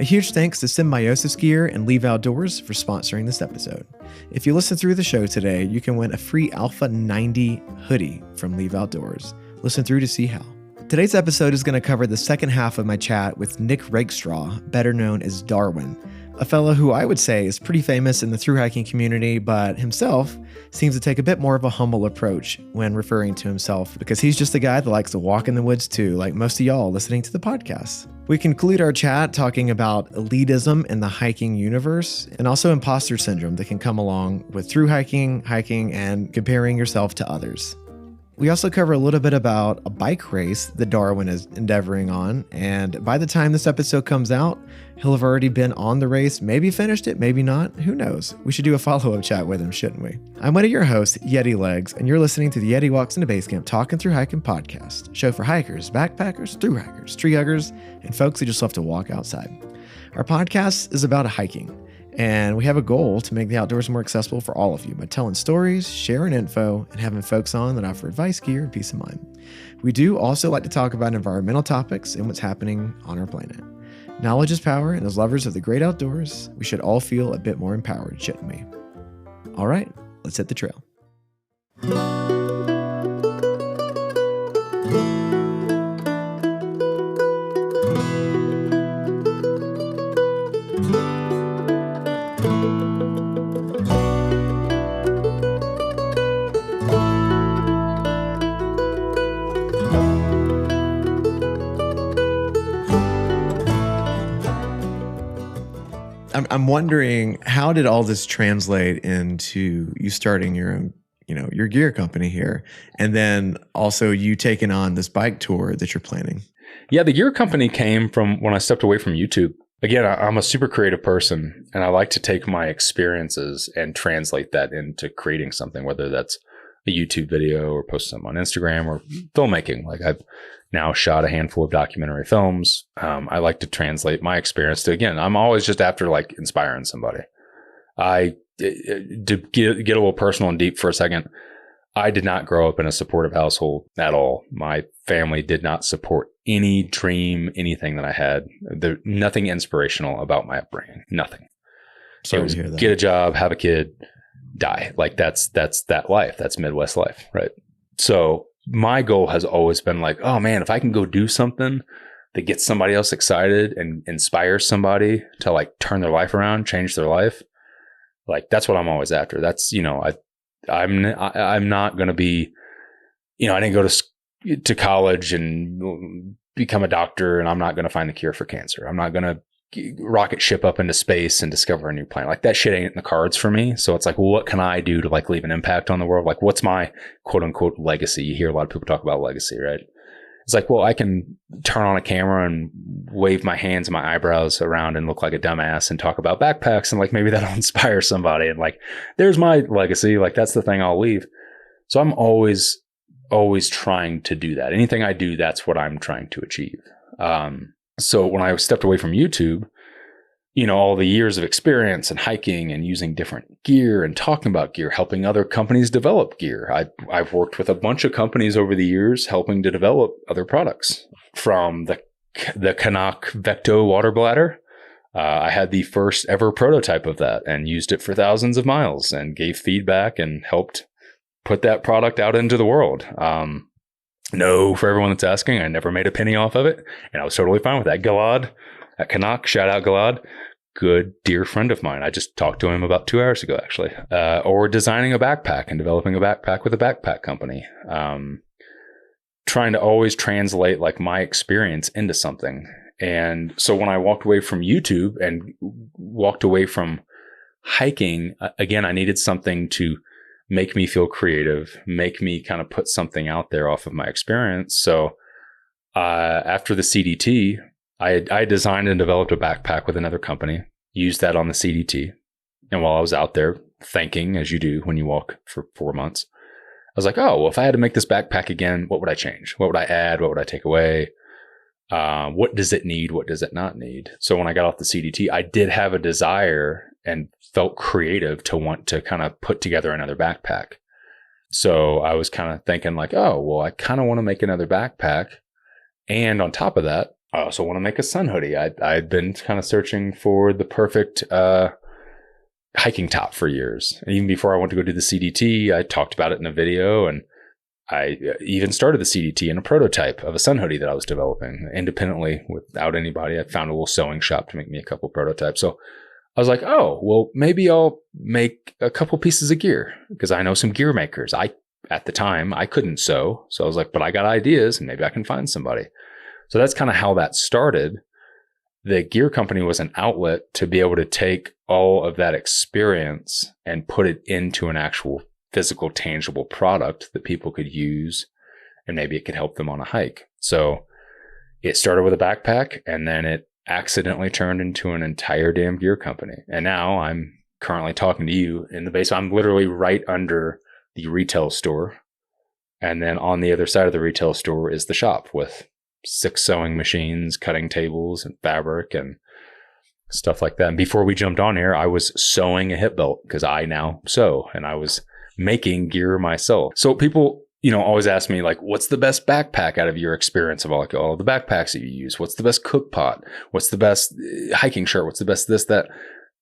A huge thanks to Symbiosis Gear and Leave Outdoors for sponsoring this episode. If you listen through the show today, you can win a free Alpha 90 hoodie from Leave Outdoors. Listen through to see how. Today's episode is going to cover the second half of my chat with Nick Rakestraw, better known as Darwin, a fellow who I would say is pretty famous in the thru hiking community, but himself seems to take a bit more of a humble approach when referring to himself because he's just a guy that likes to walk in the woods too, like most of y'all listening to the podcast. We conclude our chat talking about elitism in the hiking universe and also imposter syndrome that can come along with thru hiking, and comparing yourself to others. We also cover a little bit about a bike race that Darwin is endeavoring on, and by the time this episode comes out, he'll have already been on the race, maybe finished it, maybe not, who knows? We should do a follow-up chat with him, shouldn't we? I'm one of your hosts, Yeti Legs, and you're listening to the Yeti Walks into Basecamp Talking Through Hiking podcast, show for hikers, backpackers, thru hikers, tree huggers, and folks who just love to walk outside. Our podcast is about hiking, and we have a goal to make the outdoors more accessible for all of you by telling stories, sharing info, and having folks on that offer advice, gear, and peace of mind. We do also like to talk about environmental topics and what's happening on our planet. Knowledge is power, and as lovers of the great outdoors, we should all feel a bit more empowered, shouldn't we? All right, let's hit the trail. I'm wondering, how did all this translate into you starting your own, your gear company here, and then also you taking on this bike tour that you're planning? Yeah, the gear company came from when I stepped away from YouTube. Again, I'm a super creative person, and I like to take my experiences and translate that into creating something, whether that's a YouTube video or post something on Instagram or filmmaking. Like I've now shot a handful of documentary films. I like to translate my experience to, again, I'm always just after like inspiring somebody. To get a little personal and deep for a second, I did not grow up in a supportive household at all. My family did not support any dream, anything that I had. Nothing inspirational about my upbringing. Nothing. Sorry to hear that. Get a job, have a kid, die. Like that's that life. That's Midwest life, right? So my goal has always been like, oh man, if I can go do something that gets somebody else excited and inspires somebody to like turn their life around, change their life, like that's what I'm always after. That's, I'm not going to be, I didn't go to college and become a doctor, and I'm not going to find the cure for cancer. I'm not going to rocket ship up into space and discover a new planet. Like that shit ain't in the cards for me. So it's like, well, what can I do to like leave an impact on the world? Like what's my quote unquote legacy? You hear a lot of people talk about legacy, right? It's like, well, I can turn on a camera and wave my hands and my eyebrows around and look like a dumbass and talk about backpacks, and like maybe that'll inspire somebody. And like, there's my legacy. Like that's the thing I'll leave. So I'm always trying to do that. Anything I do, that's what I'm trying to achieve. So when I stepped away from YouTube, all the years of experience and hiking and using different gear and talking about gear, helping other companies develop gear. I've worked with a bunch of companies over the years, helping to develop other products, from the Canuck Vecto water bladder. I had the first ever prototype of that and used it for thousands of miles and gave feedback and helped put that product out into the world. No, for everyone that's asking, I never made a penny off of it, and I was totally fine with that. Gilad at Canuck, shout out Gilad, good dear friend of mine. I just talked to him about 2 hours ago, actually. Or designing a backpack and developing a backpack with a backpack company. Trying to always translate like my experience into something. And so when I walked away from YouTube and walked away from hiking, again, I needed something to make me feel creative, make me kind of put something out there off of my experience. So after the CDT, I designed and developed a backpack with another company, used that on the CDT. And while I was out there thinking, as you do when you walk for 4 months, I was like, oh, well, if I had to make this backpack again, what would I change? What would I add? What would I take away? What does it need? What does it not need? So when I got off the CDT, I did have a desire and felt creative to want to kind of put together another backpack. So I was kind of thinking like, oh, well, I kind of want to make another backpack. And on top of that, I also want to make a sun hoodie. I'd been kind of searching for the perfect hiking top for years. And even before I went to go do the CDT, I talked about it in a video, and I even started the CDT in a prototype of a sun hoodie that I was developing independently without anybody. I found a little sewing shop to make me a couple prototypes. So I was like, oh, well, maybe I'll make a couple pieces of gear because I know some gear makers. At the time, I couldn't sew. So I was like, but I got ideas and maybe I can find somebody. So that's kind of how that started. The gear company was an outlet to be able to take all of that experience and put it into an actual physical, tangible product that people could use, and maybe it could help them on a hike. So it started with a backpack, and then it accidentally turned into an entire damn gear company. And now I'm currently talking to you in the basement. I'm literally right under the retail store. And then on the other side of the retail store is the shop with 6 sewing machines, cutting tables, and fabric and stuff like that. And before we jumped on here, I was sewing a hip belt because I now sew, and I was making gear myself. So people, always ask me, like, what's the best backpack out of your experience of all the backpacks that you use? What's the best cook pot? What's the best hiking shirt? What's the best this, that?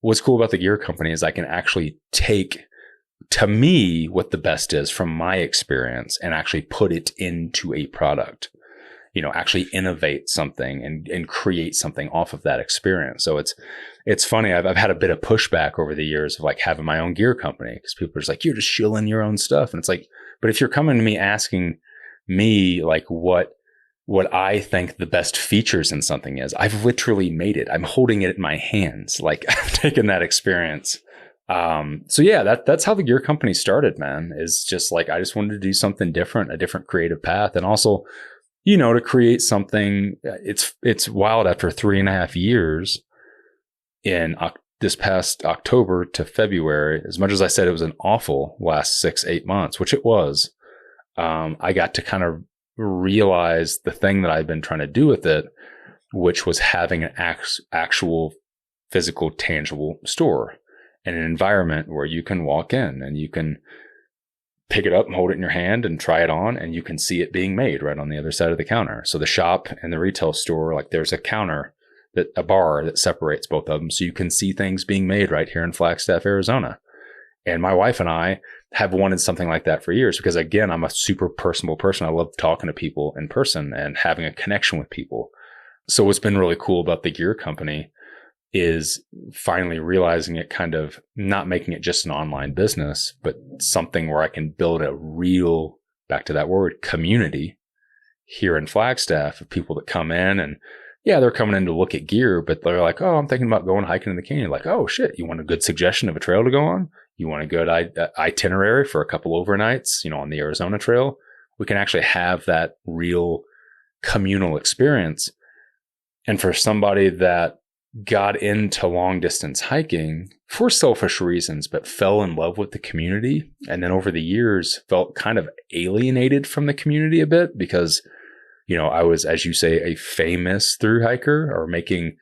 What's cool about the gear company is I can actually take, to me, what the best is from my experience and actually put it into a product. Actually innovate something and create something off of that experience. So it's funny. I've had a bit of pushback over the years of like having my own gear company because people are just like, you're just shilling your own stuff. And it's like, but if you're coming to me asking me like what I think the best features in something is, I've literally made it. I'm holding it in my hands. Like I've taken that experience. So yeah, that's how the gear company started, man, is just like, I just wanted to do something different, a different creative path. And also, to create something. It's wild. After 3.5 years in this past October to February, as much as I said it was an awful last 6-8 months, which it was, I got to kind of realize the thing that I've been trying to do with it, which was having an actual physical, tangible store and an environment where you can walk in and you can pick it up and hold it in your hand and try it on, and you can see it being made right on the other side of the counter. So the shop and the retail store, like there's a bar that separates both of them. So you can see things being made right here in Flagstaff, Arizona. And my wife and I have wanted something like that for years because, again, I'm a super personable person. I love talking to people in person and having a connection with people. So what's been really cool about the gear company is finally realizing it, kind of not making it just an online business, but something where I can build a real, back to that word, community here in Flagstaff of people that come in and, yeah, they're coming in to look at gear, but they're like, oh, I'm thinking about going hiking in the canyon. Like, oh shit, you want a good suggestion of a trail to go on? You want a good itinerary for a couple overnights, on the Arizona Trail? We can actually have that real communal experience. And for somebody that got into long distance hiking for selfish reasons, but fell in love with the community. And then over the years felt kind of alienated from the community a bit because, I was, as you say, a famous thru hiker or making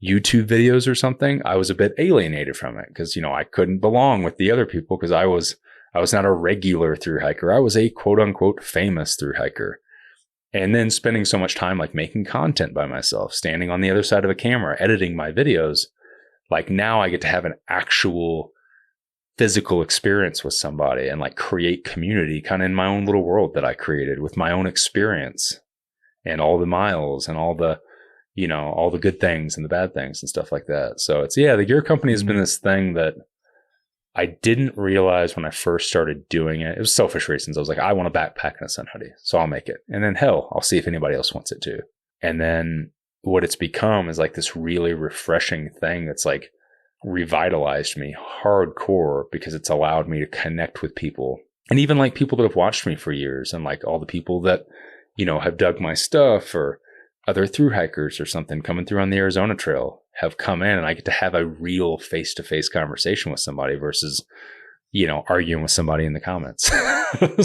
YouTube videos or something. I was a bit alienated from it because, I couldn't belong with the other people because I was not a regular thru hiker. I was a quote unquote famous thru hiker. And then spending so much time like making content by myself, standing on the other side of a camera, editing my videos. Like now I get to have an actual physical experience with somebody and like create community kind of in my own little world that I created with my own experience and all the miles and all the, all the good things and the bad things and stuff like that. So the gear company has been this thing that I didn't realize when I first started doing it. It was selfish reasons. I was like, I want a backpack and a sun hoodie, so I'll make it. And then hell, I'll see if anybody else wants it too. And then what it's become is like this really refreshing thing that's like revitalized me hardcore because it's allowed me to connect with people. And even like people that have watched me for years and like all the people that, have dug my stuff or other thru hikers or something coming through on the Arizona Trail have come in and I get to have a real face-to-face conversation with somebody versus, arguing with somebody in the comments.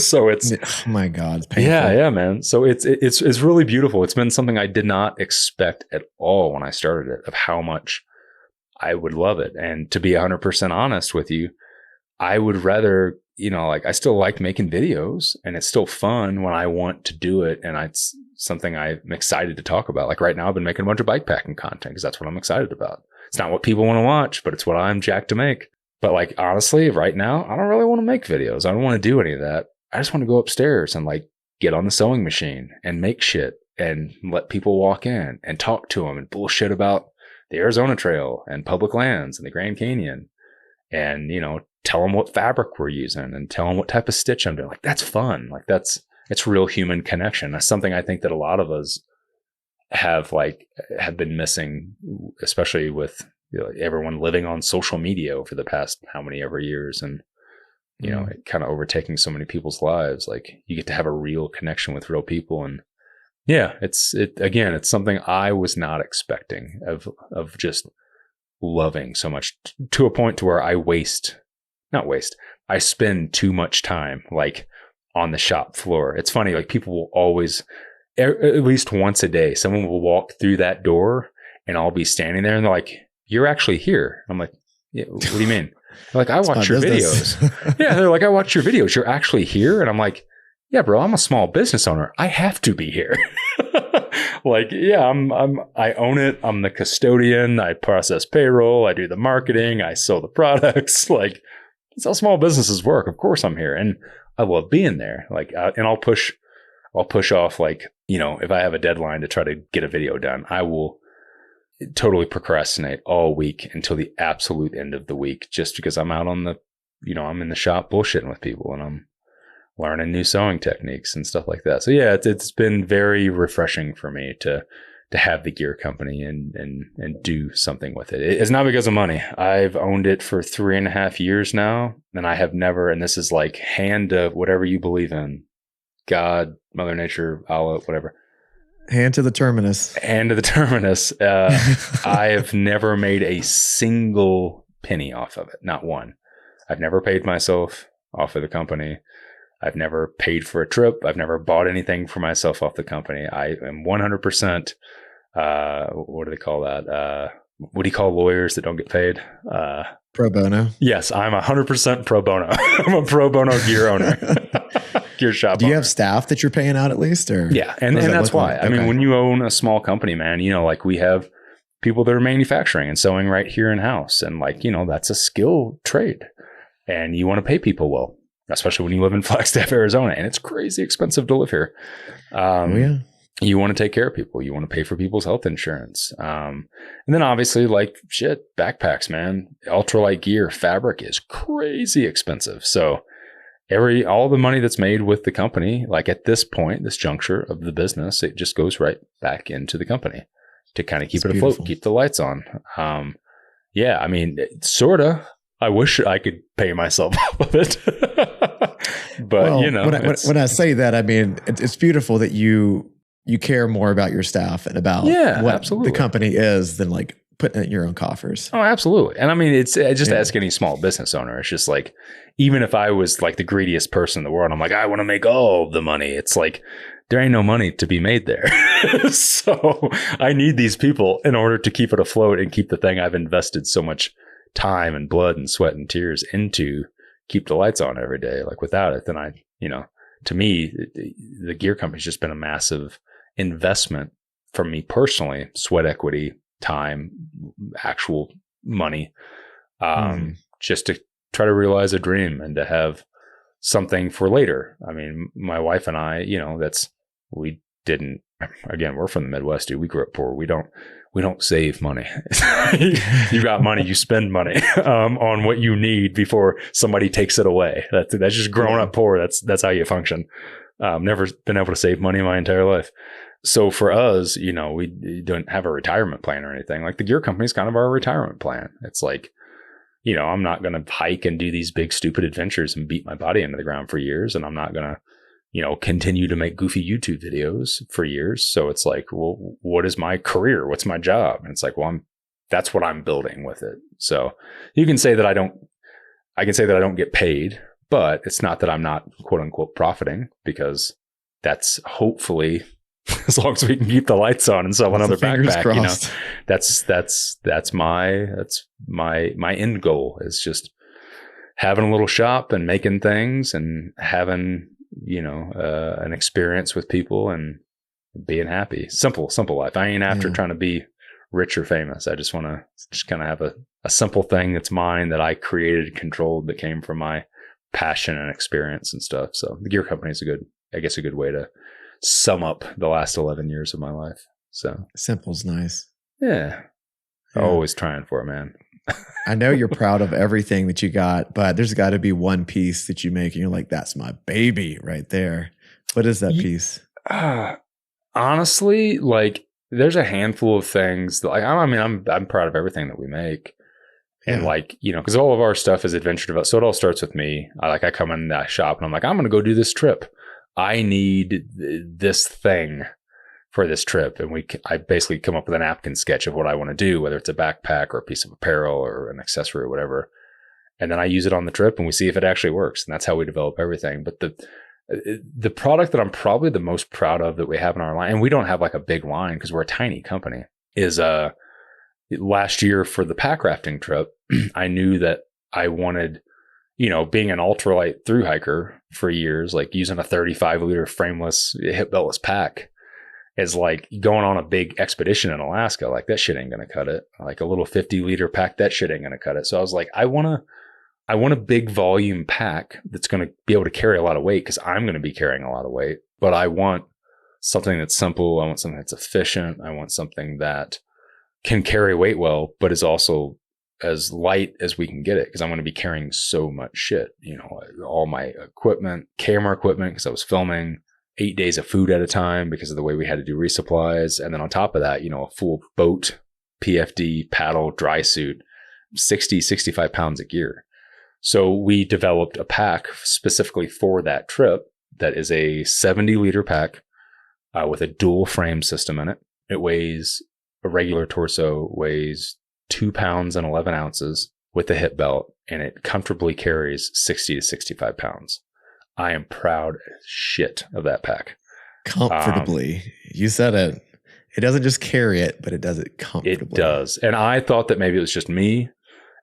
So it's, oh my God, it's painful. Yeah, man. So it's really beautiful. It's been something I did not expect at all when I started it, of how much I would love it. And to be 100% honest with you, I would rather, like I still like making videos and it's still fun when I want to do it. And it's something I'm excited to talk about. Like right now I've been making a bunch of bikepacking content because that's what I'm excited about. It's not what people want to watch, but it's what I'm jacked to make. But like, honestly, right now, I don't really want to make videos. I don't want to do any of that. I just want to go upstairs and like get on the sewing machine and make shit and let people walk in and talk to them and bullshit about the Arizona Trail and public lands and the Grand Canyon and, tell them what fabric we're using and tell them what type of stitch I'm doing. Like, that's fun. Like it's real human connection. That's something I think that a lot of us have been missing, especially with everyone living on social media over the past how many ever years. And, it kind of overtaking so many people's lives. Like you get to have a real connection with real people. And yeah, it's something I was not expecting of just loving so much to a point to where I spend too much time like on the shop floor. It's funny. Like people will always, at least once a day, someone will walk through that door and I'll be standing there and they're like, "You're actually here." I'm like, "Yeah, what do you mean?" They're like, "I watch your videos." Yeah. They're like, "I watch your videos. You're actually here." And I'm like, "Yeah, bro, I'm a small business owner. I have to be here." Like, yeah, I own it. I'm the custodian. I process payroll. I do the marketing. I sell the products. Like, it's how small businesses work. Of course I'm here. And I love being there. Like, and I'll push off, like, if I have a deadline to try to get a video done, I will totally procrastinate all week until the absolute end of the week, just because I'm out on the, I'm in the shop bullshitting with people and I'm learning new sewing techniques and stuff like that. So yeah, it's been very refreshing for me to have the gear company and do something with it. It's not because of money. I've owned it for 3.5 years now, and I have never, and this is like hand to whatever you believe in, God, Mother Nature, Allah, whatever. Hand to the terminus. Hand to the terminus. I have never made a single penny off of it. Not one. I've never paid myself off of the company. I've never paid for a trip. I've never bought anything for myself off the company. I am 100%, what do they call that? What do you call lawyers that don't get paid? Pro bono. Yes, I'm 100% pro bono. I'm a pro bono gear owner. Gear shop. Do you owner. have staff that you're paying out at least? Or yeah, and that's why. Like? I mean, when you own a small company, man, like we have people that are manufacturing and sewing right here in house. And like, that's a skill trade. And you want to pay people well. Especially when you live in Flagstaff, Arizona, and it's crazy expensive to live here. Yeah. You want to take care of people. You want to pay for people's health insurance. And then obviously, like, shit, backpacks, man. Ultralight gear, fabric is crazy expensive. So all the money that's made with the company, like at this point, this juncture of the business, it just goes right back into the company to kind of keep it afloat, keep the lights on. Yeah, I mean, sort of. I wish I could pay myself off of it. But, when I say that, I mean, it's beautiful that you care more about your staff and about what absolutely. The company is than like putting it in your own coffers. Oh, absolutely. And I mean, it's just ask any small business owner. It's just like, even if I was like the greediest person in the world, I'm like, I want to make all the money. It's like, there ain't no money to be made there. So I need these people in order to keep it afloat and keep the thing I've invested so much time and blood and sweat and tears into, keep the lights on every day. Like without it, then to me, the gear company's just been a massive investment for me personally, sweat equity, time, actual money, just to try to realize a dream and to have something for later. I mean, my wife and I, we're from the Midwest, dude. We grew up poor. We don't save money. You got money, you spend money on what you need before somebody takes it away. That's just growing up poor. That's how you function. Never been able to save money my entire life. So for us, we don't have a retirement plan or anything. Like the gear company is kind of our retirement plan. It's like, I'm not going to hike and do these big stupid adventures and beat my body into the ground for years. And I'm not going to, continue to make goofy YouTube videos for years. So it's like, well, what is my career? What's my job? And it's like, well, that's what I'm building with it. So you can say that I can say that I don't get paid, but it's not that I'm not quote unquote profiting, because that's hopefully, as long as we can keep the lights on and sell another backpack, that's my end goal, is just having a little shop and making things and having, an experience with people and being happy. Simple life. I ain't after trying to be rich or famous. I just want to just kind of have a simple thing that's mine that I created and controlled that came from my passion and experience and stuff. So the gear company is a good way to sum up the last 11 years of my life. So simple's nice. Yeah. Always trying for it, man. I know you're proud of everything that you got, but there's got to be one piece that you make and you're like, that's my baby right there. What is that piece? Honestly, like there's a handful of things that, like, I'm proud of everything that we make. And because all of our stuff is adventure development. So it all starts with me. I come in that shop and I'm like, I'm going to go do this trip. I need this thing for this trip. And I basically come up with a napkin sketch of what I want to do, whether it's a backpack or a piece of apparel or an accessory or whatever. And then I use it on the trip and we see if it actually works. And that's how we develop everything. But the product that I'm probably the most proud of that we have in our line, and we don't have like a big line because we're a tiny company, is last year for the pack rafting trip, I knew that I wanted, being an ultralight thru hiker for years, like using a 35-liter frameless hip beltless pack is like going on a big expedition in Alaska. Like that shit ain't going to cut it. Like a little 50-liter pack, that shit ain't going to cut it. So I was like, I want a big volume pack that's going to be able to carry a lot of weight because I'm going to be carrying a lot of weight, but I want something that's simple. I want something that's efficient. I want something that can carry weight well, but is also as light as we can get it because I'm going to be carrying so much shit, all my equipment, camera equipment, because I was filming 8 days of food at a time because of the way we had to do resupplies. And then on top of that, a full boat, PFD, paddle, dry suit, 65 pounds of gear. So we developed a pack specifically for that trip that is a 70-liter pack with a dual frame system in it. It weighs, a regular torso weighs 2 pounds and 11 ounces with a hip belt, and it comfortably carries 60 to 65 pounds. I am proud as shit of that pack. Comfortably. You said it. It doesn't just carry it, but it does it comfortably. It does. And I thought that maybe it was just me.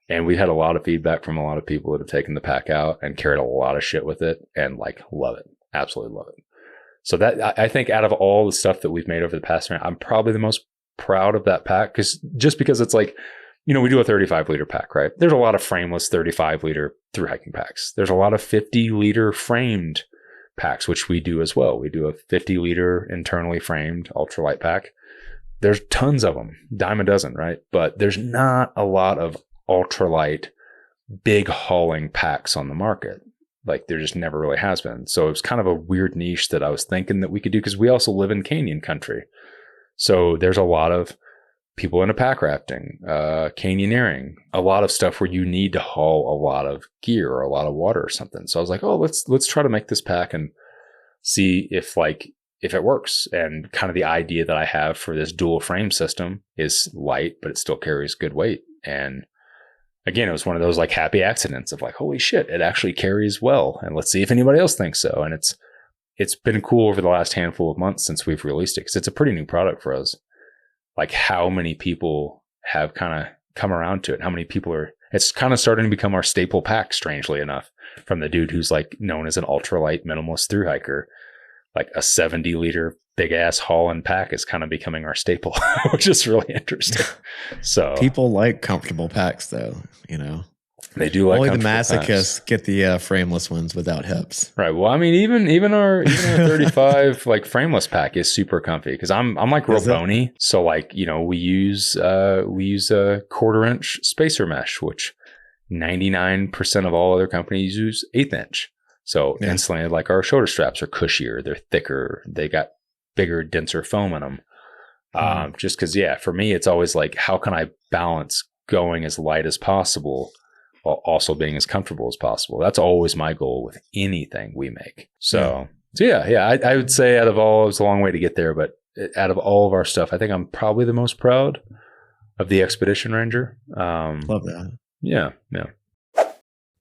And we had a lot of feedback from a lot of people that have taken the pack out and carried a lot of shit with it and like love it. Absolutely love it. So that, I think out of all the stuff that we've made over the past year, I'm probably the most proud of that pack because it's like, we do a 35-liter pack, right? There's a lot of frameless 35-liter thru hiking packs. There's a lot of 50-liter framed packs, which we do as well. We do a 50-liter internally framed ultralight pack. There's tons of them, dime a dozen, right? But there's not a lot of ultralight, big hauling packs on the market. Like there just never really has been. So it was kind of a weird niche that I was thinking that we could do because we also live in canyon country. So there's a lot of people into pack rafting, canyoneering, a lot of stuff where you need to haul a lot of gear or a lot of water or something. So I was like, oh, let's try to make this pack and see if it works. And kind of the idea that I have for this dual frame system is light, but it still carries good weight. And again, it was one of those like happy accidents of like, holy shit, it actually carries well. And let's see if anybody else thinks so. And it's been cool over the last handful of months since we've released it because it's a pretty new product for us. Like how many people have kind of come around to it. How many people it's kind of starting to become our staple pack, strangely enough, from the dude who's like known as an ultralight minimalist thru hiker. Like a 70-liter big ass hauling pack is kind of becoming our staple, which is really interesting. So people like comfortable packs though, They do like only the masochists get the frameless ones without hips. Right. Well, I mean, even our 35 like frameless pack is super comfy because I'm like real bony. So like, we use a 1/4-inch spacer mesh, which 99% of all other companies use 1/8 inch. So instantly, like our shoulder straps are cushier, they're thicker, they got bigger, denser foam in them. Just because, for me, it's always like, how can I balance going as light as possible while also being as comfortable as possible? That's always my goal with anything we make. So I would say out of all, it's a long way to get there, but out of all of our stuff, I think I'm probably the most proud of the Expedition Ranger. Love that. Yeah.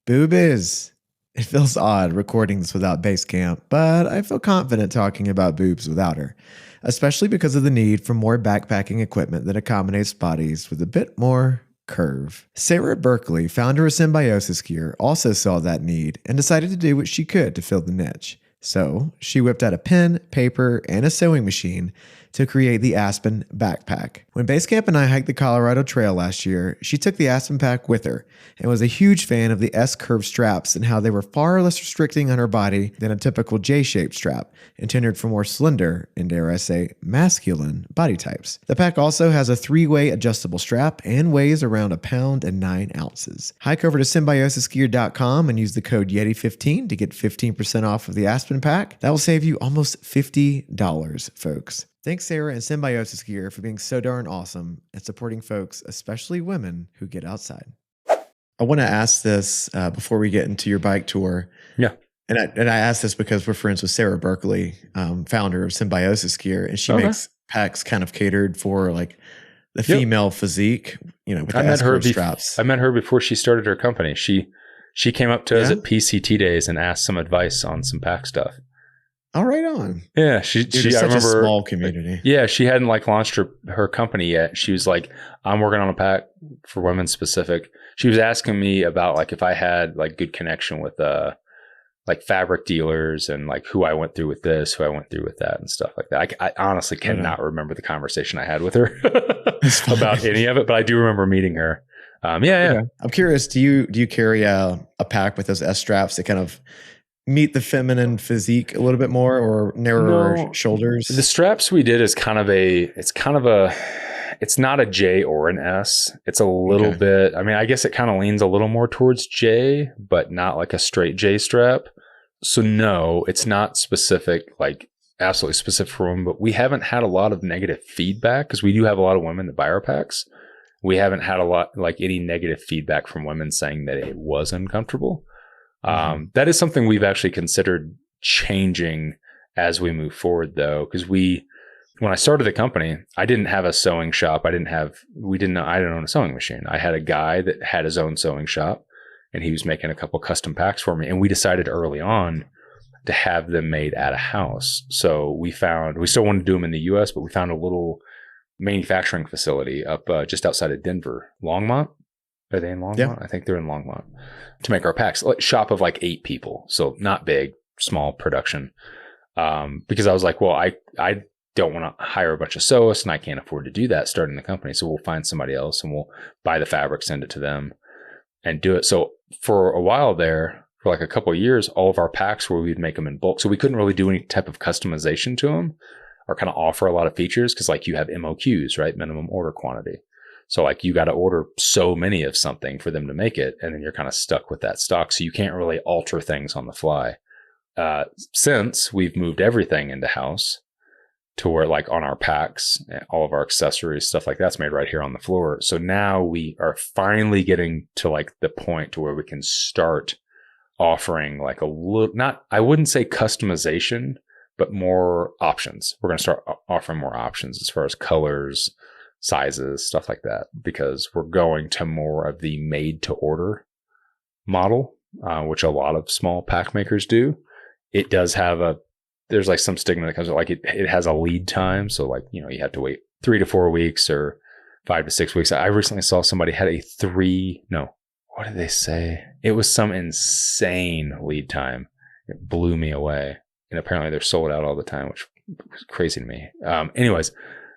Boobies. It feels odd recording this without Basecamp, but I feel confident talking about boobs without her, especially because of the need for more backpacking equipment that accommodates bodies with a bit more curve. Sarah Berkeley, founder of Symbiosis Gear, also saw that need and decided to do what she could to fill the niche. So she whipped out a pen, paper, and a sewing machine to create the Aspen backpack. When Basecamp and I hiked the Colorado Trail last year, she took the Aspen pack with her and was a huge fan of the S-curve straps and how they were far less restricting on her body than a typical J-shaped strap, intended for more slender and, dare I say, masculine body types. The pack also has a 3-way adjustable strap and weighs around 1 pound and 9 ounces. Hike over to symbiosisgear.com and use the code YETI15 to get 15% off of the Aspen pack. That will save you almost $50, folks. Thanks, Sarah and Symbiosis Gear, for being so darn awesome and supporting folks, especially women, who get outside. I want to ask this before we get into your bike tour. Yeah. And I asked this because we're friends with Sarah Berkeley, founder of Symbiosis Gear, and she makes packs kind of catered for like the female physique, with the S-curve straps. I met her before she started her company. She came up to us at PCT days and asked some advice on some pack stuff. All right on. Yeah, she such I remember, a small community. Yeah, she hadn't launched her company yet. She was like, I'm working on a pack for women specific. She was asking me about if I had good connection with fabric dealers and who I went through with this, who I went through with that and stuff like that. I honestly cannot remember the conversation I had with her about any of it, but I do remember meeting her. Yeah. I'm curious, do you carry a pack with those S straps that kind of meet the feminine physique a little bit more, or narrower shoulders? The straps we did is it's not a J or an S. It's a little bit, I guess it kind of leans a little more towards J, but not like a straight J strap. So no, it's not specific, absolutely specific for women, but we haven't had a lot of negative feedback because we do have a lot of women that buy our packs. We haven't had a lot, any negative feedback from women saying that it was uncomfortable. That is something we've actually considered changing as we move forward, though, because when I started the company, I didn't have a sewing shop. I didn't own a sewing machine. I had a guy that had his own sewing shop, and he was making a couple custom packs for me. And we decided early on to have them made at a house. So we still wanted to do them in the US, but we found a little manufacturing facility up just outside of Denver, Longmont. Are they in Longmont? Yeah. I think they're in Longmont to make our packs. Shop of 8 people. So not big, small production. Because I was like, well, I don't want to hire a bunch of sewists and I can't afford to do that starting the company. So we'll find somebody else and we'll buy the fabric, send it to them and do it. So for a while there, for a couple of years, all of our packs where we'd make them in bulk. So we couldn't really do any type of customization to them or kind of offer a lot of features because you have MOQs, right? Minimum order quantity. So you got to order so many of something for them to make it. And then you're kind of stuck with that stock. So you can't really alter things on the fly. Since we've moved everything into house to where on our packs, all of our accessories, stuff like that's made right here on the floor. So now we are finally getting to the point to where we can start offering a little, I wouldn't say customization, but more options. We're going to start offering more options as far as colors, sizes, stuff like that, because we're going to more of the made to order model, which a lot of small pack makers do. It does have there's some stigma that comes with it has a lead time. So you have to wait 3 to 4 weeks or 5 to 6 weeks. I recently saw somebody had what did they say? It was some insane lead time. It blew me away. And apparently they're sold out all the time, which was crazy to me. Anyways,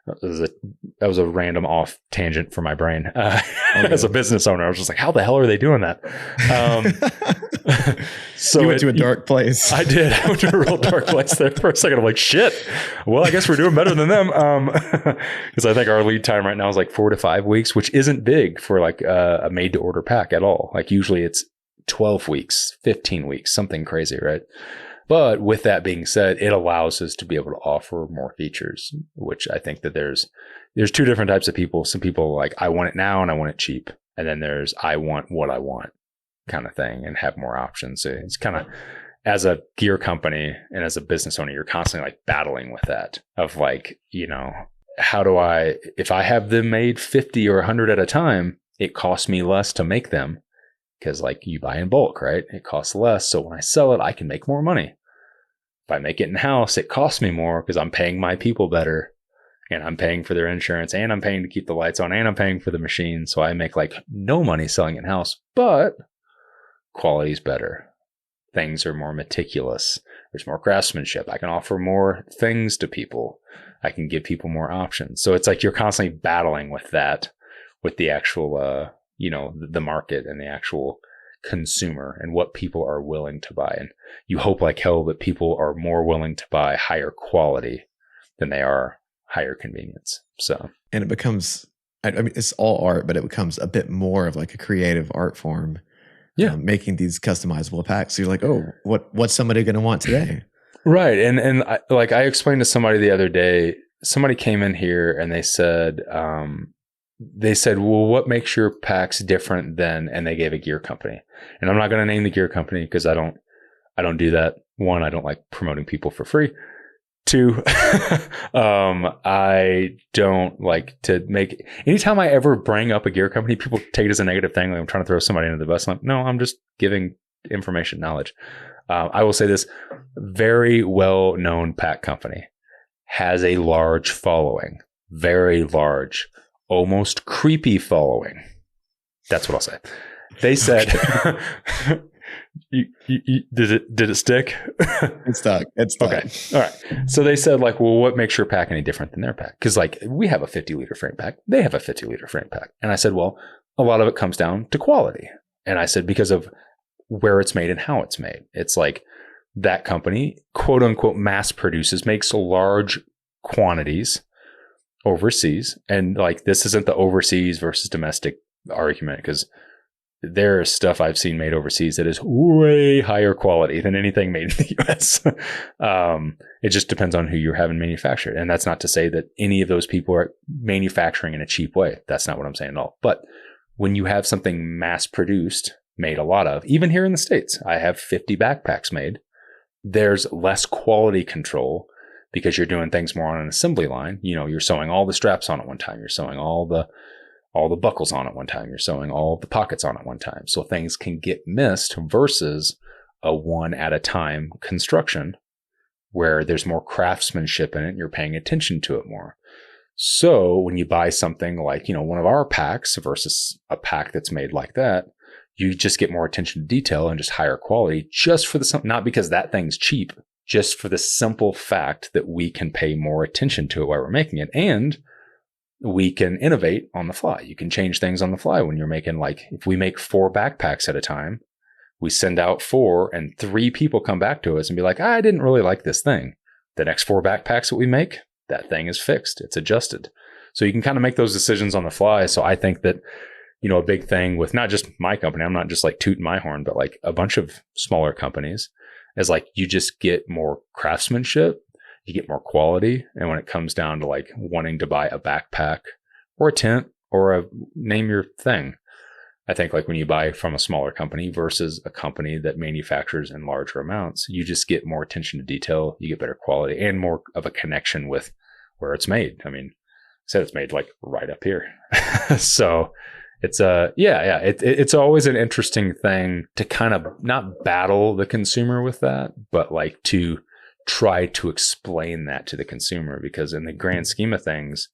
that was a random off tangent for my brain. As a business owner, I was just like, how the hell are they doing that? So you went to a dark place. I did. I went to a real dark place there for a second. I'm like, shit. Well, I guess we're doing better than them. Because I think our lead time right now is 4 to 5 weeks, which isn't big for a made to order pack at all. Usually it's 12 weeks, 15 weeks, something crazy, right? But with that being said, it allows us to be able to offer more features, which I think that there's 2 different types of people. Some people I want it now and I want it cheap. And then there's I want what I want kind of thing and have more options. So it's kind of, as a gear company and as a business owner, you're constantly battling with that of how do if I have them made 50 or 100 at a time, it costs me less to make them. Because you buy in bulk, right? It costs less. So when I sell it, I can make more money. If I make it in house, it costs me more because I'm paying my people better and I'm paying for their insurance, and I'm paying to keep the lights on, and I'm paying for the machine. So I make like no money selling in-house, but quality's better. Things are more meticulous. There's more craftsmanship. I can offer more things to people. I can give people more options. So it's like you're constantly battling with that, with the actual, the market and the actual consumer and what people are willing to buy. And you hope like hell that people are more willing to buy higher quality than they are higher convenience. So, and it becomes, I mean, it's all art, but it becomes a bit more of like a creative art form. Yeah. Making these customizable packs. So you're like, oh, what's somebody going to want today? Right. And I explained to somebody the other day, somebody came in here and they said, well, what makes your packs different than, and they gave a gear company. And I'm not going to name the gear company because I don't do that. One, I don't like promoting people for free. Two, I don't like to make, anytime I ever bring up a gear company, people take it as a negative thing. Like I'm trying to throw somebody into the bus. I'm like, no, I'm just giving information, knowledge. I will say this, very well-known pack company has a large following, very large, almost creepy following. That's what I'll say. They said, did it stick? It's stuck. Okay. All right. So they said like, well, what makes your pack any different than their pack? Because like we have a 50-liter frame pack. They have a 50-liter frame pack. And I said, well, a lot of it comes down to quality. And I said, because of where it's made and how it's made. It's like that company, quote unquote, mass produces, makes large quantities overseas. And like, this isn't the overseas versus domestic argument, because there is stuff I've seen made overseas that is way higher quality than anything made in the US. It just depends on who you're having manufactured. And that's not to say that any of those people are manufacturing in a cheap way. That's not what I'm saying at all. But when you have something mass produced, made a lot of, even here in the States, I have 50 backpacks made. There's less quality control because you're doing things more on an assembly line. You're sewing all the straps on at one time. You're sewing all the buckles on at one time. You're sewing all the pockets on at one time. So things can get missed versus a one at a time construction where there's more craftsmanship in it and you're paying attention to it more. So when you buy something like, one of our packs versus a pack that's made like that, you just get more attention to detail and just higher quality just for not because that thing's cheap, just for the simple fact that we can pay more attention to it while we're making it. And we can innovate on the fly. You can change things on the fly when you're making, like, if we make 4 backpacks at a time, we send out 4 and 3 people come back to us and be like, I didn't really like this thing. The next 4 backpacks that we make, that thing is fixed. It's adjusted. So you can kind of make those decisions on the fly. So I think that, a big thing with not just my company, I'm not just like tooting my horn, but like a bunch of smaller companies is like, you just get more craftsmanship, you get more quality. And when it comes down to like wanting to buy a backpack or a tent or name your thing, I think like when you buy from a smaller company versus a company that manufactures in larger amounts, you just get more attention to detail, you get better quality and more of a connection with where it's made. I mean, I said it's made like right up here. So it's it's always an interesting thing to kind of not battle the consumer with that, but like to try to explain that to the consumer, because in the grand scheme of things,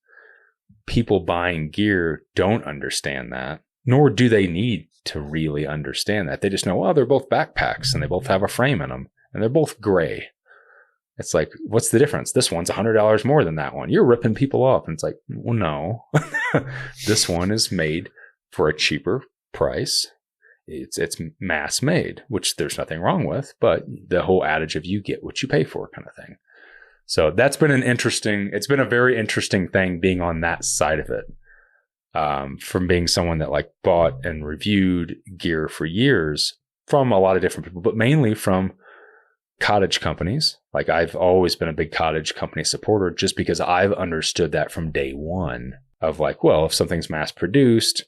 people buying gear don't understand that, nor do they need to really understand that. They just know, well, they're both backpacks and they both have a frame in them and they're both gray. It's like, what's the difference? This one's $100 more than that one. You're ripping people off. And it's like, well, no, this one is made for a cheaper price. It's mass made, which there's nothing wrong with, but the whole adage of you get what you pay for kind of thing. So that's been it's been a very interesting thing being on that side of it. From being someone that like bought and reviewed gear for years from a lot of different people, but mainly from cottage companies. Like I've always been a big cottage company supporter just because I've understood that from day one of like, well, if something's mass produced,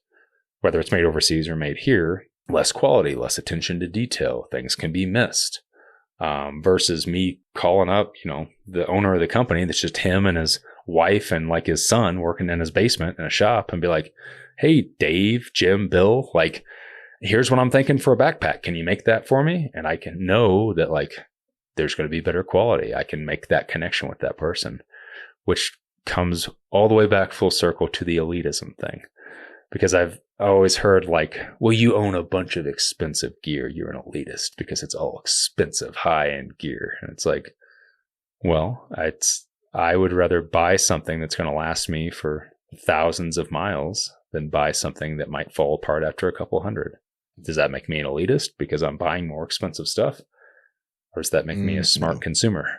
whether it's made overseas or made here, less quality, less attention to detail, things can be missed. Versus me calling up, the owner of the company, that's just him and his wife and like his son working in his basement in a shop, and be like, hey, Dave, Jim, Bill, like, here's what I'm thinking for a backpack. Can you make that for me? And I can know that like there's going to be better quality. I can make that connection with that person, which comes all the way back full circle to the elitism thing, because I've always heard like, well, you own a bunch of expensive gear, you're an elitist because it's all expensive high-end gear. And it's like, well, I would rather buy something that's going to last me for thousands of miles than buy something that might fall apart after a couple hundred. Does that make me an elitist because I'm buying more expensive stuff? Or does that make me a smart consumer?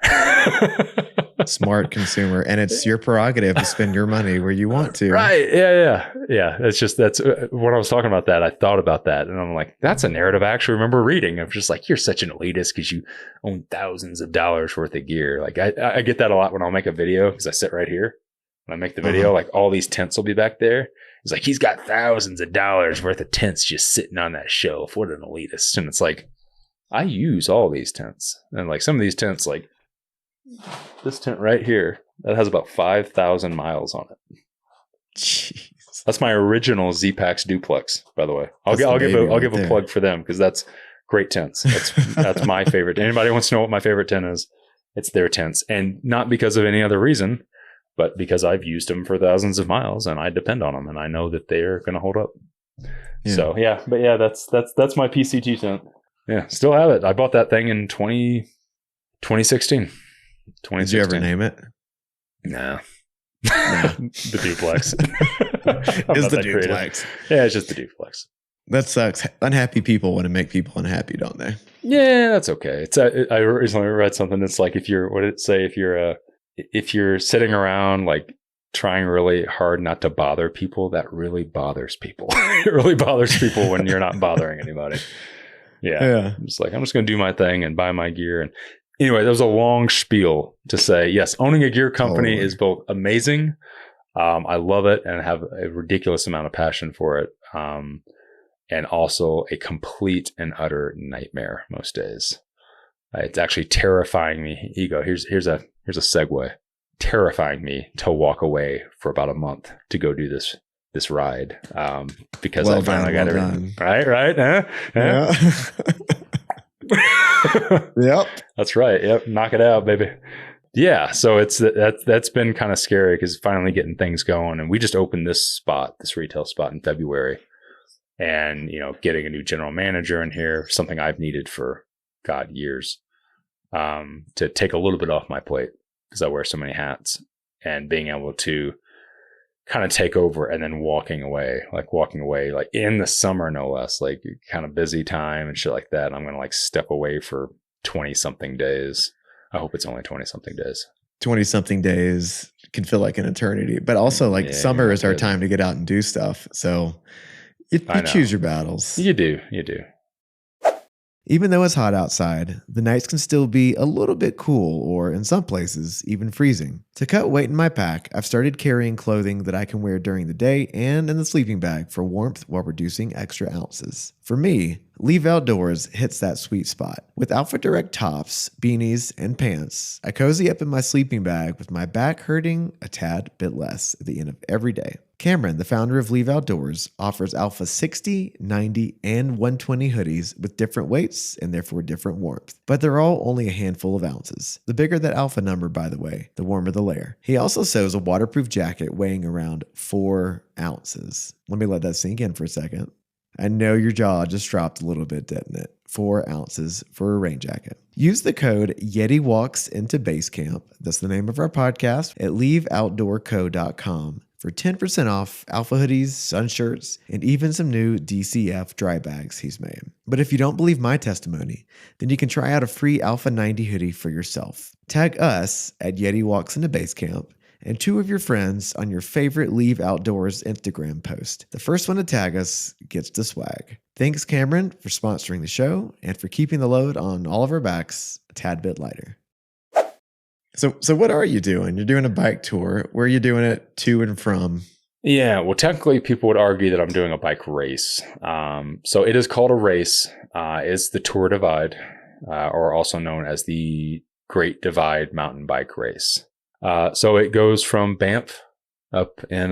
Smart consumer. And it's your prerogative to spend your money where you want to. Right. Yeah. That's when I was talking about that, I thought about that. And I'm like, that's a narrative I actually remember reading. I'm just like, you're such an elitist because you own thousands of dollars worth of gear. Like I get that a lot when I'll make a video, because I sit right here. When I make the video, like all these tents will be back there. It's like, he's got thousands of dollars worth of tents just sitting on that shelf. What an elitist. And it's like, I use all these tents. And like some of these tents, like this tent right here, that has about 5,000 miles on it. Jeez. That's my original Z-Pax duplex, by the way. I'll give a plug for them, because that's great tents. That's my favorite. Anybody wants to know what my favorite tent is, it's their tents. And not because of any other reason, but because I've used them for thousands of miles and I depend on them and I know that they're going to hold up. Yeah. So that's my PCT tent. Yeah, still have it. I bought that thing in 2016. Did you ever name it? Nah. The duplex. Is the duplex. Yeah, it's just the duplex. That sucks. Unhappy people want to make people unhappy, don't they? Yeah, that's okay. I recently read something that's like, if you're sitting around like trying really hard not to bother people, that really bothers people. It really bothers people when you're not bothering anybody. Yeah. I'm just going to do my thing and buy my gear. And anyway, that was a long spiel to say, yes, owning a gear company is both amazing. I love it and have a ridiculous amount of passion for it. And also a complete and utter nightmare most days. It's actually terrifying me. Ego. Here's a segue. Terrifying me to walk away for about a month to go do this ride. Because I finally got everything. Right? Huh? Yeah. Yep. That's right. Yep. Knock it out, baby. Yeah. So that's been kind of scary, because finally getting things going. And we just opened this retail spot in February. And, getting a new general manager in here, something I've needed for years, to take a little bit off my plate, because I wear so many hats, and being able to kind of take over and then walking away like in the summer, no less, like kind of busy time and shit like that. I'm going to like step away for 20 something days. I hope it's only 20 something days. 20 something days can feel like an eternity, but also like summer is our time to get out and do stuff. So you choose your battles. You do. Even though it's hot outside, the nights can still be a little bit cool, or in some places, even freezing. To cut weight in my pack, I've started carrying clothing that I can wear during the day and in the sleeping bag for warmth while reducing extra ounces. For me, Leave Outdoors hits that sweet spot. With Alpha Direct tops, beanies, and pants, I cozy up in my sleeping bag with my back hurting a tad bit less at the end of every day. Cameron, the founder of Leave Outdoors, offers Alpha 60, 90, and 120 hoodies with different weights and therefore different warmth. But they're all only a handful of ounces. The bigger that alpha number, by the way, the warmer the layer. He also sews a waterproof jacket weighing around 4 ounces. Let me let that sink in for a second. I know your jaw just dropped a little bit, didn't it? 4 ounces for a rain jacket. Use the code YetiWalks into Basecamp. That's the name of our podcast at leaveoutdoorco.com for 10% off alpha hoodies, sun shirts, and even some new DCF dry bags he's made. But if you don't believe my testimony, then you can try out a free Alpha 90 hoodie for yourself. Tag us at YetiWalks into Basecamp and 2 of your friends on your favorite Leave Outdoors Instagram post. The first one to tag us gets the swag. Thanks, Cameron, for sponsoring the show and for keeping the load on all of our backs a tad bit lighter. So what are you doing? You're doing a bike tour. Where are you doing it to and from? Yeah, well, technically, people would argue that I'm doing a bike race. So it is called a race. It's the Tour Divide, or also known as the Great Divide Mountain Bike Race. So it goes from Banff up in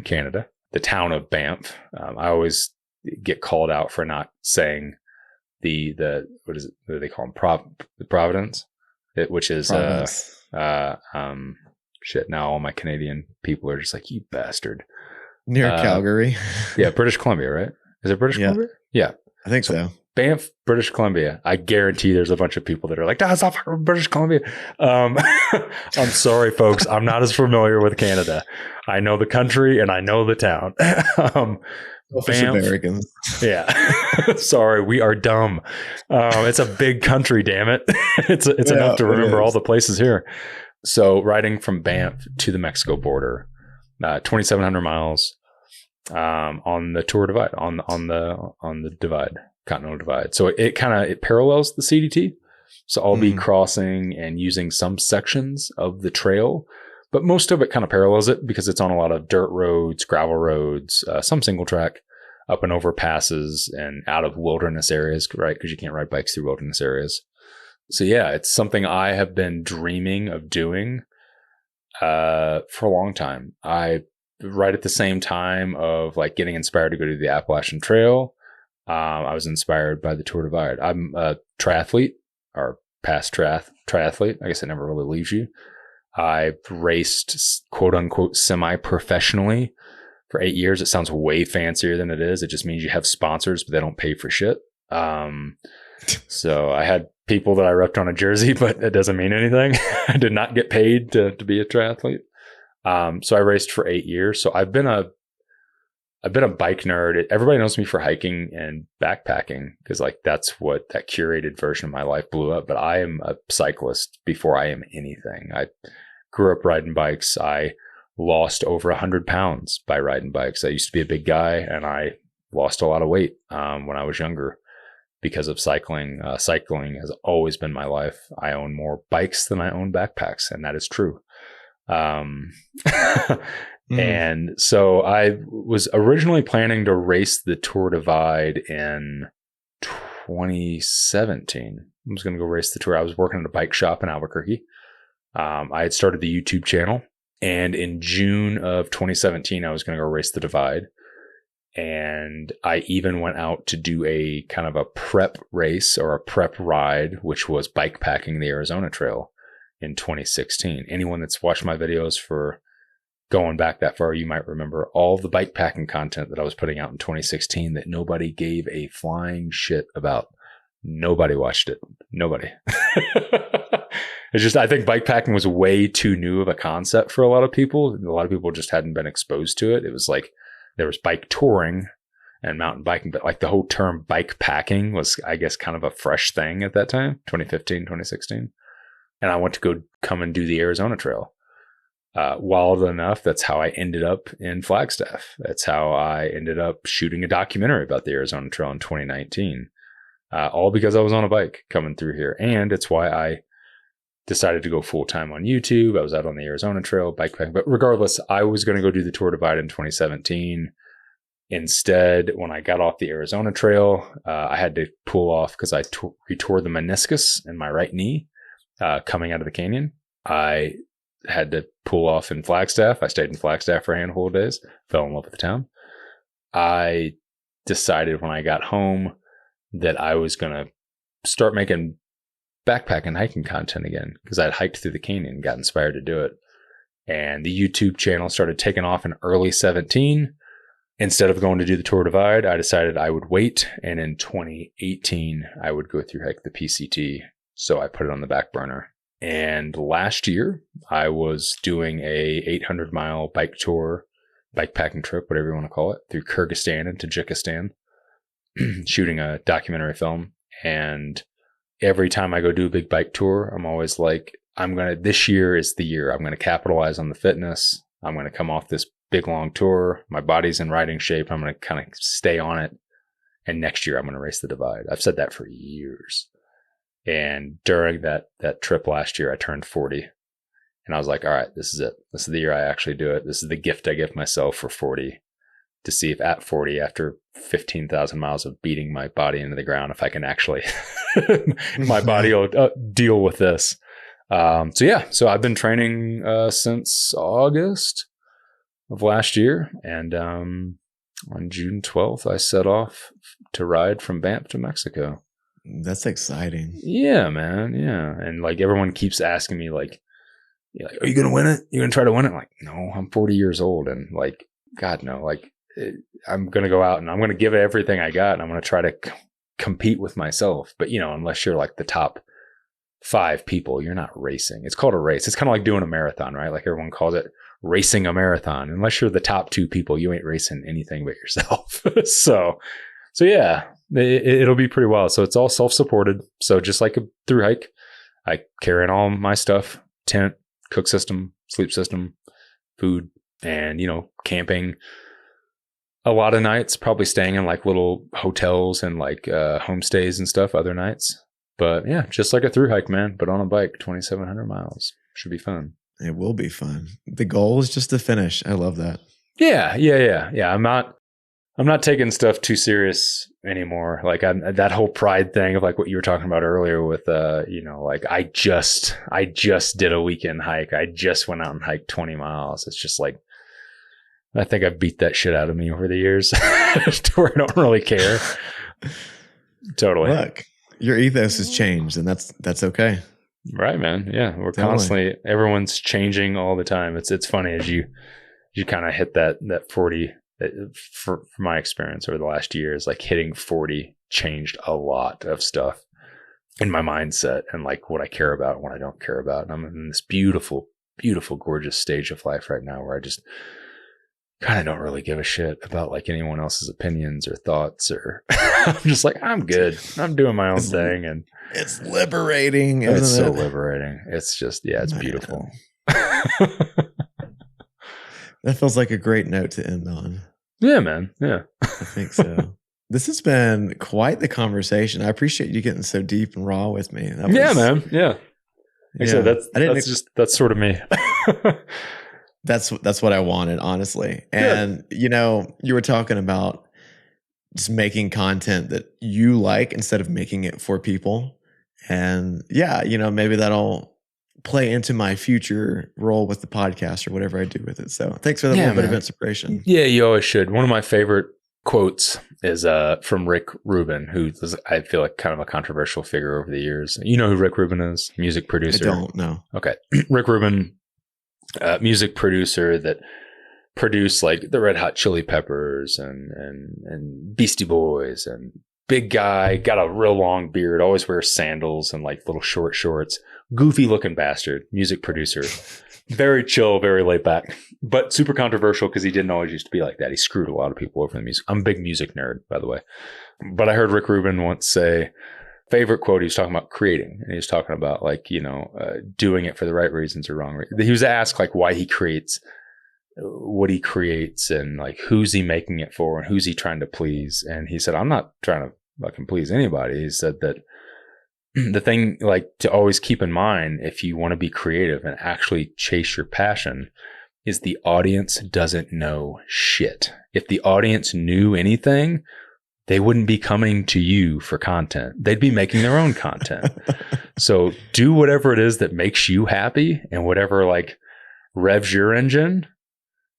Canada, the town of Banff. I always get called out for not saying the what is it? What do they call them? The Providence, which is shit. Now all my Canadian people are just like, you bastard. Near Calgary. Yeah, British Columbia, right? Is it British Columbia? Yeah. I think so. Banff, British Columbia. I guarantee there's a bunch of people that are like, that's not fucking British Columbia. I'm sorry, folks. I'm not as familiar with Canada. I know the country and I know the town. Selfish Americans. Yeah. Sorry, we are dumb. It's a big country, damn it. It's enough to remember all the places here. So riding from Banff to the Mexico border, 2,700 miles on the Tour Divide, on the divide, Continental Divide. So it parallels the CDT. So I'll be crossing and using some sections of the trail, but most of it kind of parallels it because it's on a lot of dirt roads, gravel roads, some single track, up and over passes and out of wilderness areas, right? Because you can't ride bikes through wilderness areas. So yeah, it's something I have been dreaming of doing for a long time. Right at the same time of like getting inspired to go to the Appalachian Trail, I was inspired by the Tour Divide. I'm a triathlete or past triathlete. I guess it never really leaves you. I raced quote unquote semi-professionally for 8 years. It sounds way fancier than it is. It just means you have sponsors, but they don't pay for shit. So I had people that I repped on a jersey, but it doesn't mean anything. I did not get paid to be a triathlete. So I raced for 8 years. So I've been a bike nerd. Everybody knows me for hiking and backpacking because like that's what that curated version of my life blew up. But I am a cyclist before I am anything. I grew up riding bikes. I lost over 100 pounds by riding bikes. I used to be a big guy and I lost a lot of weight when I was younger because of cycling. Cycling has always been my life. I own more bikes than I own backpacks, and that is true. And so I was originally planning to race the Tour Divide in 2017. I was going to go race the tour. I was working at a bike shop in Albuquerque. I had started the YouTube channel, and in June of 2017, I was going to go race the Divide. And I even went out to do a kind of a prep race or a prep ride, which was bike packing the Arizona Trail in 2016. Anyone that's watched my videos for going back that far, you might remember all the bike packing content that I was putting out in 2016 that nobody gave a flying shit about. Nobody watched it. Nobody. It's just, I think bike packing was way too new of a concept for a lot of people. A lot of people just hadn't been exposed to it. It was like there was bike touring and mountain biking, but like the whole term bike packing was, I guess, kind of a fresh thing at that time, 2015, 2016. And I went to come and do the Arizona Trail. Wild enough, that's how I ended up in Flagstaff. That's how I ended up shooting a documentary about the Arizona Trail in 2019. All because I was on a bike coming through here. And it's why I decided to go full time on YouTube. I was out on the Arizona Trail bikepacking. But regardless, I was going to go do the Tour Divide in 2017. Instead, when I got off the Arizona Trail, I had to pull off because I retore the meniscus in my right knee coming out of the canyon. I had to pull off in Flagstaff. I stayed in Flagstaff for a handful of days, fell in love with the town. I decided when I got home that I was going to start making backpacking hiking content again because I'd hiked through the canyon and got inspired to do it. And the YouTube channel started taking off in early 17. Instead of going to do the Tour Divide, I decided I would wait. And in 2018, I would go through hike the PCT. So I put it on the back burner. And last year, I was doing a 800-mile bike tour, bikepacking trip, whatever you want to call it, through Kyrgyzstan and Tajikistan, shooting a documentary film. And every time I go do a big bike tour, I'm always like, this year is the year. I'm going to capitalize on the fitness. I'm going to come off this big, long tour. My body's in riding shape. I'm going to kind of stay on it. And next year, I'm going to race the Divide. I've said that for years. And during that trip last year, I turned 40. And I was like, all right, this is it. This is the year I actually do it. This is the gift I give myself for 40, to see if at 40, after 15,000 miles of beating my body into the ground, if I can actually, my body will deal with this. So I've been training since August of last year. And on June 12th, I set off to ride from Banff to Mexico. That's exciting. Yeah, man. Yeah. And like everyone keeps asking me like, you're like, are you going to win it? You're going to try to win it? I'm like, no, I'm 40 years old. And like, God, no, like I'm going to go out and I'm going to give it everything I got. And I'm going to try to compete with myself. But, you know, unless you're like the top 5 people, you're not racing. It's called a race. It's kind of like doing a marathon, right? Like everyone calls it racing a marathon. Unless you're the top 2 people, you ain't racing anything but yourself. So yeah, it'll be pretty wild. So it's all self-supported. So just like a through hike, I carry in all my stuff, tent, cook system, sleep system, food, and, you know, camping a lot of nights, probably staying in like little hotels and like homestays and stuff other nights. But yeah, just like a through hike, man, but on a bike, 2,700 miles. Should be fun. It will be fun. The goal is just to finish. I love that. Yeah. I'm not taking stuff too serious anymore. Like that whole pride thing of like what you were talking about earlier with, you know, like I just did a weekend hike. I just went out and hiked 20 miles. It's just like, I think I've beat that shit out of me over the years to where I don't really care. Totally. Look, your ethos has changed and that's okay. Right, man. Yeah. We're constantly, everyone's changing all the time. It's funny as you kind of hit that 40, for my experience over the last year is like hitting 40 changed a lot of stuff in my mindset and like what I care about and what I don't care about. And I'm in this beautiful, beautiful, gorgeous stage of life right now where I just kind of don't really give a shit about like anyone else's opinions or thoughts or I'm just like, I'm good. I'm doing my own thing. And it's liberating. It's so liberating. It's just, yeah, it's beautiful. That feels like a great note to end on. Yeah, man. Yeah. I think so. This has been quite the conversation. I appreciate you getting so deep and raw with me. Yeah, man. Yeah. Like I said, that's sort of me. That's what I wanted, honestly. And, you know, you were talking about just making content that you like instead of making it for people. And yeah, you know, maybe that'll play into my future role with the podcast or whatever I do with it. So thanks for that little bit of inspiration. Yeah, you always should. One of my favorite quotes is from Rick Rubin, who is, I feel like kind of a controversial figure over the years. You know who Rick Rubin is? Music producer. I don't know. Okay. Rick Rubin, music producer that produced like the Red Hot Chili Peppers and Beastie Boys, and big guy, got a real long beard, always wears sandals and like little short shorts. Goofy looking bastard, music producer. Very chill, very laid back, but super controversial because he didn't always used to be like that. He screwed a lot of people over the music. I'm a big music nerd, by the way. But I heard Rick Rubin once say, favorite quote, he was talking about creating. And he was talking about like, you know, doing it for the right reasons or wrong reasons. He was asked like why he creates what he creates and like who's he making it for and who's he trying to please. And he said, I'm not trying to fucking please anybody. He said that the thing like to always keep in mind if you want to be creative and actually chase your passion is the audience doesn't know shit. If the audience knew anything, they wouldn't be coming to you for content. They'd be making their own content. So do whatever it is that makes you happy and whatever like revs your engine.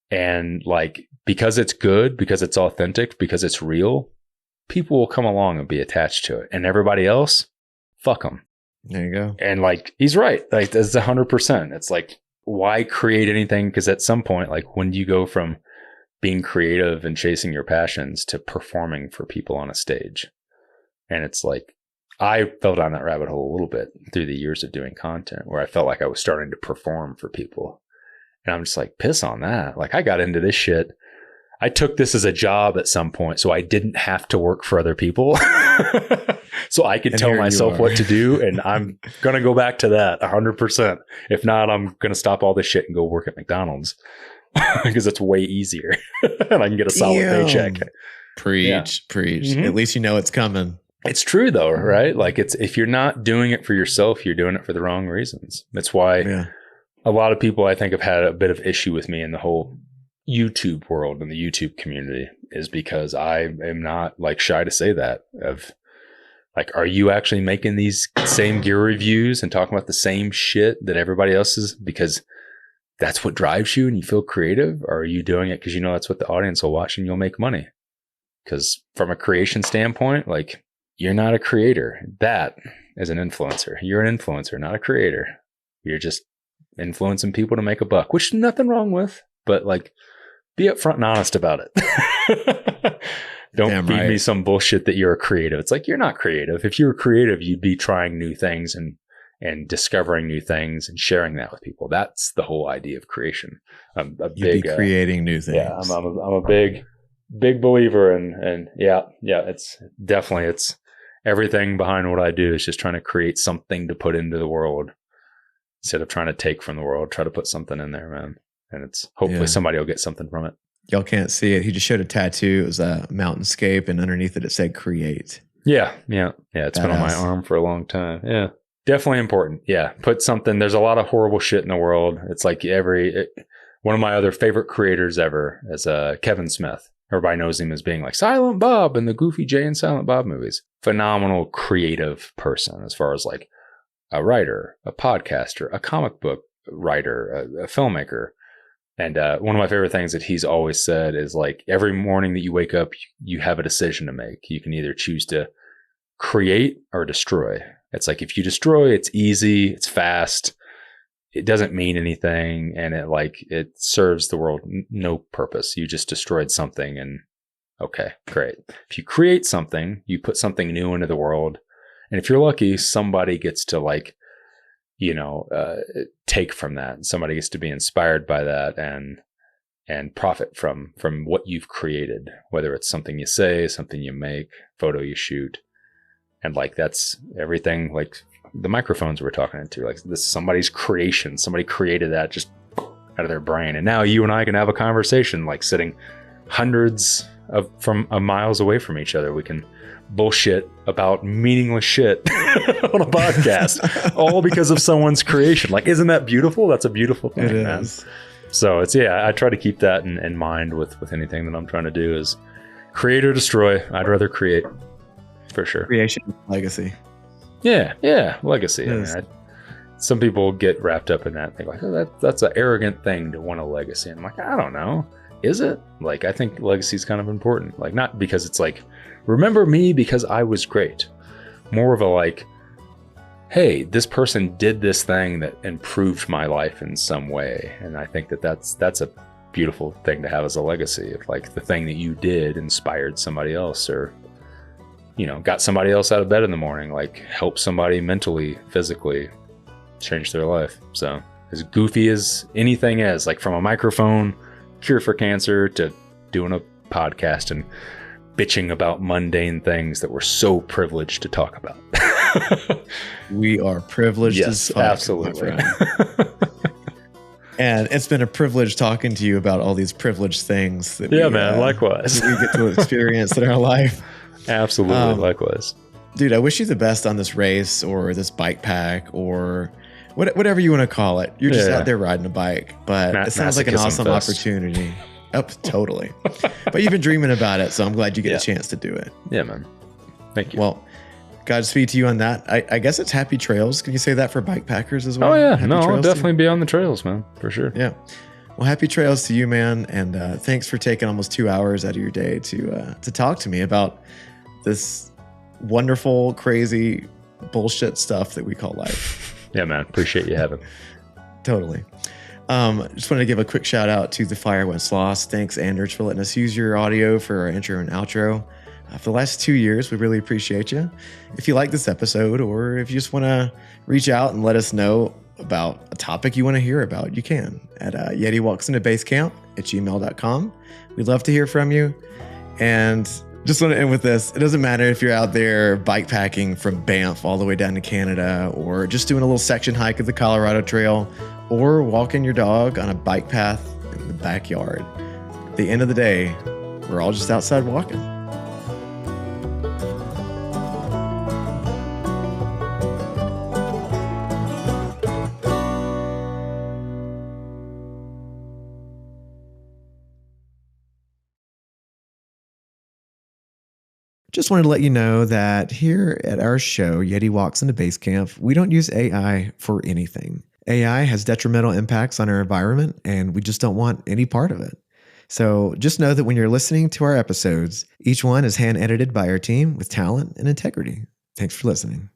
And like, because it's good, because it's authentic, because it's real, people will come along and be attached to it. And everybody else, fuck them. There you go. And like, he's right. Like, that's 100%. It's like, why create anything? Because at some point, like when you go from being creative and chasing your passions to performing for people on a stage. And it's like, I fell down that rabbit hole a little bit through the years of doing content where I felt like I was starting to perform for people. And I'm just like, piss on that. Like I got into this shit. I took this as a job at some point, so I didn't have to work for other people. So I could tell myself what to do. And I'm going to go back to that 100%. If not, I'm going to stop all this shit and go work at McDonald's because it's way easier and I can get a solid paycheck. Preach. Mm-hmm. At least you know it's coming. It's true though, right? Like it's, if you're not doing it for yourself, you're doing it for the wrong reasons. That's why a lot of people I think have had a bit of issue with me in the whole YouTube world and the YouTube community is because I am not like shy to say that of like, are you actually making these same gear reviews and talking about the same shit that everybody else is because that's what drives you and you feel creative? Or are you doing it because you know that's what the audience will watch and you'll make money? Because from a creation standpoint, like you're not a creator. That is an influencer. You're an influencer, not a creator. You're just influencing people to make a buck, which nothing wrong with, but like be upfront and honest about it. Don't feed me some bullshit that you're a creative. It's like, you're not creative. If you were creative, you'd be trying new things and discovering new things and sharing that with people. That's the whole idea of creation. You'd be creating new things. Yeah, I'm a big believer and it's definitely, everything behind what I do is just trying to create something to put into the world instead of trying to take from the world. Try to put something in there, man. And it's hopefully somebody will get something from it. Y'all can't see it. He just showed a tattoo. It was a mountainscape, and underneath it said "create." Yeah. It's been on my arm for a long time. Yeah, definitely important. Yeah, put something. There's a lot of horrible shit in the world. It's like one of my other favorite creators ever is Kevin Smith. Everybody knows him as being like Silent Bob in the Goofy Jay and Silent Bob movies. Phenomenal creative person as far as like a writer, a podcaster, a comic book writer, a filmmaker. And one of my favorite things that he's always said is like, every morning that you wake up, you have a decision to make. You can either choose to create or destroy. It's like, if you destroy, it's easy, it's fast, it doesn't mean anything, and it serves the world no purpose. You just destroyed something, and okay, great. If you create something, you put something new into the world, and if you're lucky, somebody gets to take from that. Somebody gets to be inspired by that and profit from what you've created, whether it's something you say, something you make, photo you shoot. And like, that's everything, like the microphones we're talking into, like this, somebody's creation, somebody created that just out of their brain. And now you and I can have a conversation, like sitting hundreds of miles away from each other. We can bullshit about meaningless shit on a podcast, all because of someone's creation. Like, isn't that beautiful? That's a beautiful thing, it man. Is. So I try to keep that in mind with anything that I'm trying to do is create or destroy. I'd rather create, for sure. Creation, legacy. Yeah, legacy. I mean, some people get wrapped up in that. They're like, oh, that's an arrogant thing to want a legacy. And I'm like, I don't know. Is it? Like, I think legacy is kind of important. Like, not because it's like, remember me because I was great. More of a like, hey, this person did this thing that improved my life in some way. And I think that's a beautiful thing to have as a legacy. If like the thing that you did inspired somebody else, or, got somebody else out of bed in the morning, like help somebody mentally, physically, change their life. So as goofy as anything is, like from a microphone, cure for cancer, to doing a podcast and bitching about mundane things that we're so privileged to talk about. We are privileged. Yes, as fuck, absolutely. And it's been a privilege talking to you about all these privileged things that likewise. we get to experience in our life. Absolutely, likewise. Dude, I wish you the best on this race or this bike pack or whatever you want to call it. You're just out there riding a bike, but it sounds like an awesome opportunity. Totally. But you've been dreaming about it, so I'm glad you get a chance to do it. Yeah, man. Thank you. Well, Godspeed to you on that. I guess it's happy trails. Can you say that for bike packers as well? Oh, yeah. Happy I'll definitely be on the trails, man, for sure. Yeah. Well, happy trails to you, man. And thanks for taking almost 2 hours out of your day to talk to me about this wonderful, crazy bullshit stuff that we call life. Yeah, man. Appreciate you having me. Totally. Just wanted to give a quick shout out to the Fire West Lost. Thanks, Anders, for letting us use your audio for our intro and outro. For the last 2 years, we really appreciate you. If you like this episode, or if you just want to reach out and let us know about a topic you want to hear about, you can at yetiwalksinabasecamp@gmail.com. We'd love to hear from you. And just want to end with this. It doesn't matter if you're out there bike packing from Banff all the way down to Canada, or just doing a little section hike of the Colorado Trail, or walking your dog on a bike path in the backyard. At the end of the day, we're all just outside walking. Just wanted to let you know that here at our show, Yeti Walks into Base Camp, we don't use AI for anything. AI has detrimental impacts on our environment, and we just don't want any part of it. So just know that when you're listening to our episodes, each one is hand edited by our team with talent and integrity. Thanks for listening.